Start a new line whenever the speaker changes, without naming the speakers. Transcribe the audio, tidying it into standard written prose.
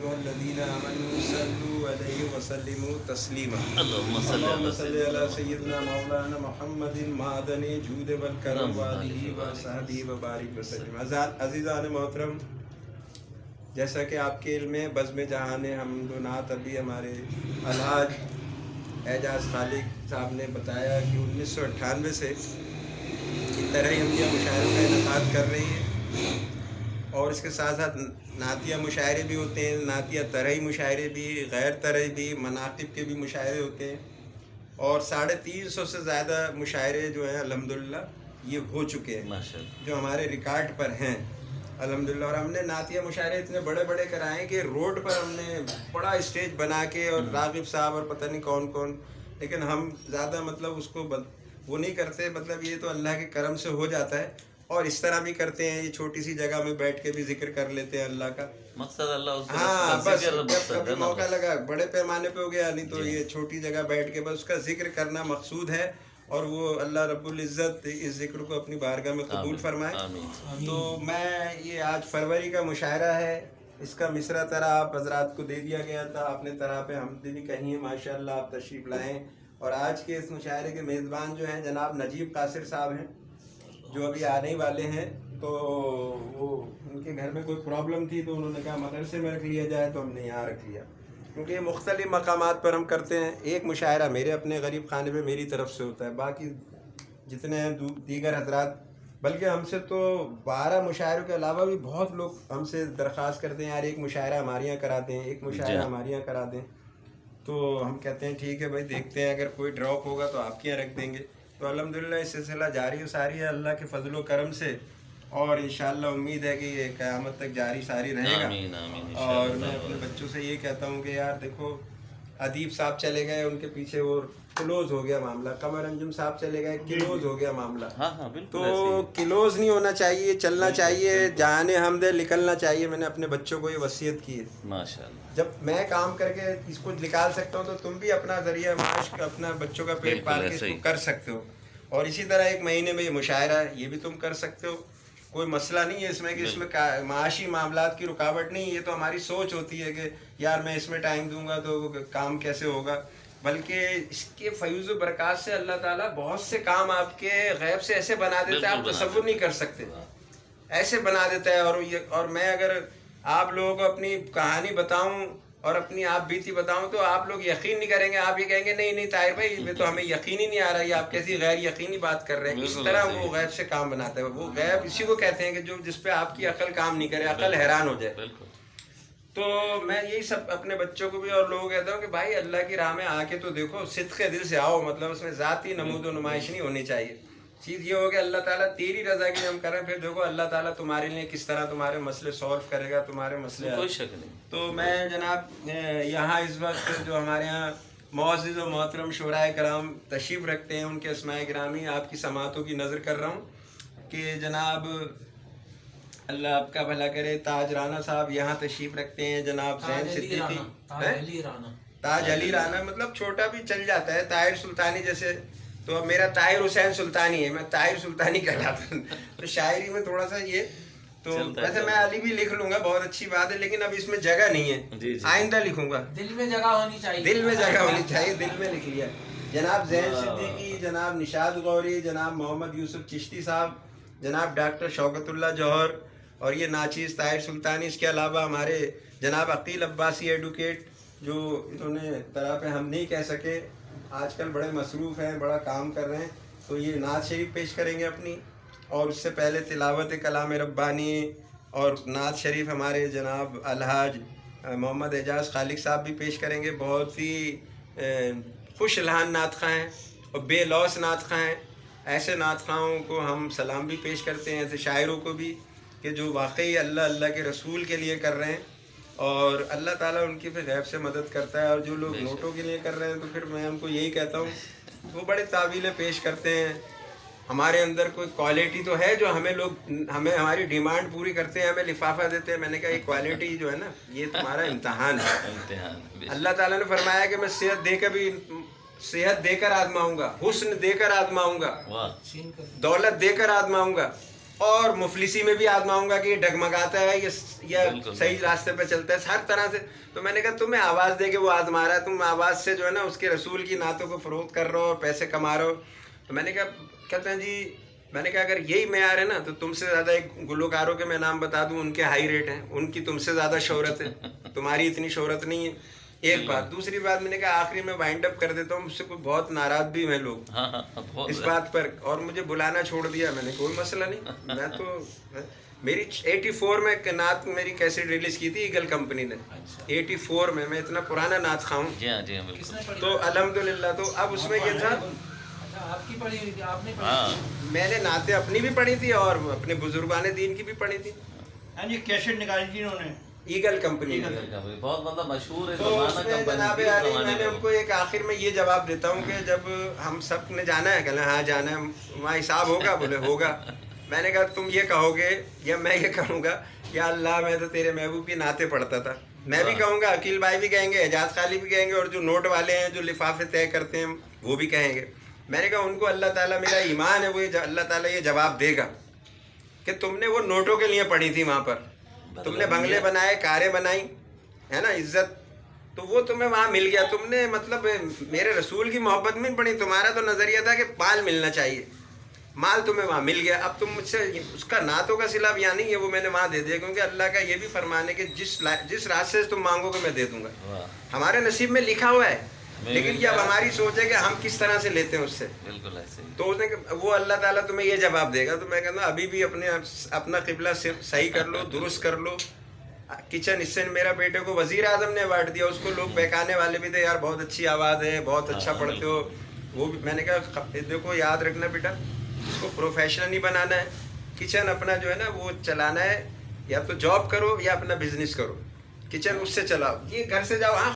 अय्युहल्लज़ीना आमनू सल्लू अलैहि वसल्लिमू तस्लीमा।
اللهم صل
अल्लाहुम्मा
على
सल्लि अला
سيدنا
सय्यिदना मौलाना मुहम्मदिन मादनी जूद वल करम वालिही व सहबी व बारिक वसल्लम। अज़ीज़ान मोहतरम, जैसा कि आपके इल्म में बज़्म जहान हमदो नात अभी हमारे अलहाज एजाज खालिक साहब ने बताया कि 1998 से इस तरह हमदिया मुशायरों का इनेकाद कर रही है और इसके साथ साथ नातिया मुशायरे भी होते हैं, नातिया तरही मुशायरे भी, गैर तरही भी, मनाक़िब के भी मुशायरे होते हैं और 350 से ज़्यादा मुशायरे जो हैं अल्हम्दुलिल्लाह ये हो चुके हैं
माशाअल्लाह,
जो हमारे रिकॉर्ड पर हैं अल्हम्दुलिल्लाह। और हमने नातिया मुशायरे इतने बड़े बड़े कराए कि रोड पर हमने बड़ा स्टेज बना के और रागिब साहब और पता नहीं कौन कौन, लेकिन हम ज़्यादा मतलब उसको वो नहीं करते, मतलब ये तो अल्लाह के करम से हो जाता है। और इस तरह भी करते हैं, ये छोटी सी जगह में बैठ के भी जिक्र कर लेते हैं अल्लाह का।
मकसद अल्लाह उसका
हाँ बस
जिक्र
जब
मकसद
कभी
है ना,
मौका
बस।
लगा बड़े पैमाने पे हो गया, नहीं तो ये छोटी जगह बैठ के बस उसका जिक्र करना मकसूद है और वो अल्लाह रब्बुल इज़्ज़त इस जिक्र को अपनी बारगाह में कबूल
आमीन,
फरमाए।
आमीन।
तो मैं ये आज फरवरी का मुशायरा है, इसका मिसरा तरा आप हजरात को दे दिया गया था, आपने तरा पे हमद भी कही है, माशाअल्लाह आप तशरीफ़ लाएँ। और आज के इस मुशायरे के मेज़बान जो हैं जनाब नजीब कासिर साहब हैं, जो अभी आने ही वाले हैं। तो वो उनके घर में कोई प्रॉब्लम थी तो उन्होंने कहा मदरसे में रख लिया जाए, तो हमने यहाँ रख लिया क्योंकि ये मुख्तलिफ मकामात पर हम करते हैं। एक मुशायरा मेरे अपने गरीब खाने में मेरी तरफ से होता है, बाकी जितने हैं दीगर हजरात, बल्कि हमसे तो 12 मुशायरों के अलावा भी बहुत लोग हमसे दरख्वास्त करते हैं यार एक मुशायरा हमारे यहाँ करा दें, एक मुशायरा हमारे यहाँ करा दें। तो हम कहते हैं ठीक है भाई, देखते हैं अगर कोई ड्रॉप होगा तो आपके यहाँ रख देंगे। तो अल्हम्दुलिल्लाह ये सिलसिला जारी व सारी है अल्लाह के फजल व करम से और इंशाअल्लाह उम्मीद है कि ये क़यामत तक जारी सारी रहेगा।
आमीन, आमीन,
और
इंशाअल्लाह।
मैं अपने बच्चों से ये कहता हूँ कि यार देखो, अदीब साहब चले गए, उनके पीछे वो क्लोज हो गया मामला, कमर अंजुम साहब चले गए, क्लोज हो गया मामला।
हाँ हाँ बिल्कुल
तो
ऐसे ही।
क्लोज नहीं होना चाहिए, चलना चाहिए, जाने हमदे निकलना चाहिए। मैंने अपने बच्चों को ये वसीयत की है,
माशाअल्लाह,
जब मैं काम करके इसको निकाल सकता हूँ तो तुम भी अपना जरिया माश अपना बच्चों का पेट
बिल्कुल
पाल के
ऐसे
इसको
ही।
कर सकते हो। और इसी तरह एक महीने में ये मुशायरा है, ये भी तुम कर सकते हो, कोई मसला नहीं है इसमें कि इसमें माशी मामलात की रुकावट नहीं। ये तो हमारी सोच होती है कि यार मैं इसमें टाइम दूंगा तो काम कैसे होगा, बल्कि इसके फयूज़ व बरक़ात से अल्लाह ताला बहुत से काम आपके गैब से ऐसे बना देता है आप तसव्वुर नहीं कर सकते, ऐसे बना देता है। और मैं अगर आप लोगों को अपनी कहानी बताऊं और अपनी आप बीती बताऊं तो आप लोग यकीन नहीं करेंगे, आप ये कहेंगे नहीं नहीं ताहिर भाई ये तो हमें यकीन ही नहीं आ रहा, ये आप कैसी गैर यकीनी बात कर रहे हैं। इस तरह वो गैब से काम बनाता है। वो गैब इसी को कहते हैं कि जो जिस पे आपकी अकल काम नहीं करे, अकल हैरान हो जाए।
बिल्कुल।
तो मैं यही सब अपने बच्चों को भी और लोगों को कहता हूँ कि भाई अल्लाह की राह में आके तो देखो, सिद्क़े दिल से आओ, मतलब उसमें ज़ाती नमूद व नुमाइश नहीं होनी चाहिए। चीज़ ये हो कि अल्लाह ताला तेरी रज़ा के लिए हम करें, फिर देखो अल्लाह ताला तुम्हारे लिए किस तरह तुम्हारे मसले सॉल्व करेगा, तुम्हारे मसले।
कोई शक नहीं।
तो मैं जनाब यहाँ इस वक्त जो हमारे यहाँ मुअज़्ज़िज़ व मोहतरम शुराए कराम तशरीफ़ रखते हैं, उनके अस्माए गिरामी आपकी समातों की नज़र कर रहा हूँ कि जनाब अल्लाह आपका भला करे, ताज राना साहब यहाँ तशरीफ़ रखते हैं, जनाब ज़ैन सिद्दीकी, ताज अली राना, मतलब छोटा भी चल जाता है, ताहिर सुल्तानी जैसे। तो अब मेरा ताहिर हुसैन सुल्तानी है, मैं ताहिर सुल्तानी कहलाता हूँ। तो शायरी में थोड़ा सा ये तो वैसे मैं अली भी लिख लूंगा, बहुत अच्छी बात है, लेकिन अब इसमें जगह नहीं है, आइंदा लिखूंगा।
दिल में जगह होनी चाहिए,
दिल में जगह होनी चाहिए, दिल में लिख लिया। जनाब ज़ैन सिद्दीकी, जनाब निशाद गौरी, जनाब मोहम्मद यूसुफ चिश्ती साहब, जनाब डॉक्टर शौकतुल्लाह जौहर और ये नाचीज़ ताहिर सुल्तानी। इसके अलावा हमारे जनाब अकील अब्बासी एडवोकेट, जो इन्होंने तरह पे हम नहीं कह सके, आजकल बड़े मसरूफ़ हैं, बड़ा काम कर रहे हैं, तो ये नात शरीफ पेश करेंगे अपनी। और उससे पहले तिलावत कलाम रब्बानी और नात शरीफ हमारे जनाब अलहाज मोहम्मद एजाज खालिक साहब भी पेश करेंगे। बहुत ही खुश लहान नात ख़ां हैं और बेलौस नात ख़ां हैं। ऐसे नात ख़ाओं को हम सलाम भी पेश करते हैं, ऐसे शायरों को भी कि जो वाकई अल्लाह अल्लाह के रसूल के लिए कर रहे हैं और अल्लाह ताला उनकी फिर गैब से मदद करता है। और जो लोग नोटों के लिए कर रहे हैं तो फिर मैं उनको यही कहता हूँ, वो बड़े तावीलें पेश करते हैं। हमारे अंदर कोई क्वालिटी तो है जो हमें हमारी डिमांड पूरी करते हैं, हमें लिफाफा देते हैं। मैंने कहा ये क्वालिटी जो है ना, ये तुम्हारा इम्तहान है। अल्लाह ताला ने फरमाया कि मैं सेहत देकर आजमाऊंगा, हुस्न देकर आजमाऊंगा, दौलत देकर आजमाऊंगा, اور مفلسی میں بھی آزماؤں گا کہ یہ ڈگمگاتا ہے یہ
بالکل۔
صحیح راستے پہ چلتا ہے ہر طرح سے. تو میں نے کہا تمہیں آواز دے کے وہ آزما رہا ہے, تم آواز سے جو ہے نا اس کے رسول کی نعتوں کو فروغ کر رہے ہو اور پیسے کما رہے ہو. تو میں نے کہا, کہتے ہیں جی, میں نے کہا اگر یہی معیار ہے نا تو تم سے زیادہ ایک گلوکاروں کے میں نام بتا دوں, ان کے ہائی ریٹ ہیں, ان کی تم سے زیادہ شہرت ہے, تمہاری اتنی شہرت نہیں ہے. ایک بات. دوسری بات میں نے کہا آخری میں وائنڈ اپ کر دیتا ہوں, مجھ سے کوئی بہت ناراض بھی ہیں لوگ
ہاں ہاں بہت
اس بات پر, اور مجھے بلانا چھوڑ دیا. میں نے کوئی مسئلہ نہیں, میں تو میری 84 میں نعت میری کیسٹ ریلیز کی تھی ایگل کمپنی نے. 84 میں اتنا پرانا نعت خواہ ہوں.
جی ہاں جی ہاں بالکل.
تو الحمدللہ. تو اب اس میں یہ تھا,
آپ کی پڑھی ہوئی تھی, آپ نے
ہاں
میں نے نعتیں اپنی بھی پڑھی تھی اور اپنے بزرگان دین کی بھی پڑھی تھی.
ہاں جی کیسٹ نکالی تھی انہوں نے
ایگل کمپنی نے.
بہت مطلب مشہور ہے
تو اس میں جناب عالی میں نے ان کو ایک آخر میں یہ جواب دیتا ہوں کہ جب ہم سب نے جانا ہے, کہنا ہاں جانا ہے, وہاں حساب ہوگا, بولے ہوگا. میں نے کہا تم یہ کہو گے یا میں یہ کہوں گا, یا اللہ میں تو تیرے محبوب کی نعتیں پڑھتا تھا. میں بھی کہوں گا, عقیل بھائی بھی کہیں گے, اعجاز خالی بھی کہیں گے, اور جو نوٹ والے ہیں جو لفافے طے کرتے ہیں وہ بھی کہیں گے. میں نے کہا ان کو اللہ تعالیٰ, میرا ایمان ہے, وہ اللہ تعالیٰ یہ جواب دے گا کہ تم نے وہ نوٹوں کے لیے پڑھی تھی وہاں پر, تم نے بنگلے بنائے, کاریں بنائی, ہے نا, عزت, تو وہ تمہیں وہاں مل گیا. تم نے مطلب میرے رسول کی محبت میں پڑھی, تمہارا تو نظریہ تھا کہ مال ملنا چاہیے, مال تمہیں وہاں مل گیا. اب تم مجھ سے اس کا نعتوں کا صلہ یہاں نہیں ہے, وہ میں نے وہاں دے دیا, کیونکہ اللہ کا یہ بھی فرمان ہے کہ جس راستے سے تم مانگو گے میں دے دوں گا. ہمارے نصیب میں لکھا ہوا ہے, لیکن یہ اب ہماری سوچ ہے کہ ہم کس طرح سے لیتے ہیں اس سے.
بالکل ایسے ہی.
تو اس نے وہ اللہ تعالیٰ تمہیں یہ جواب دے گا. تو میں کہتا ہوں ابھی بھی اپنا قبلہ صحیح کر لو, درست کر لو. کچن اس سے میرا بیٹے کو وزیر اعظم نے ایوارڈ دیا, اس کو لوگ بہکانے والے بھی تھے, یار بہت اچھی آواز ہے, بہت اچھا پڑھتے ہو. وہ بھی میں نے کہا دیکھو یاد رکھنا بیٹا, اس کو پروفیشنل نہیں بنانا ہے. کچن اپنا جو ہے نا وہ چلانا ہے, یا تو جاب کرو یا اپنا بزنس کرو, کچن اس سے چلاؤ. یہ گھر سے جاؤ, ہاں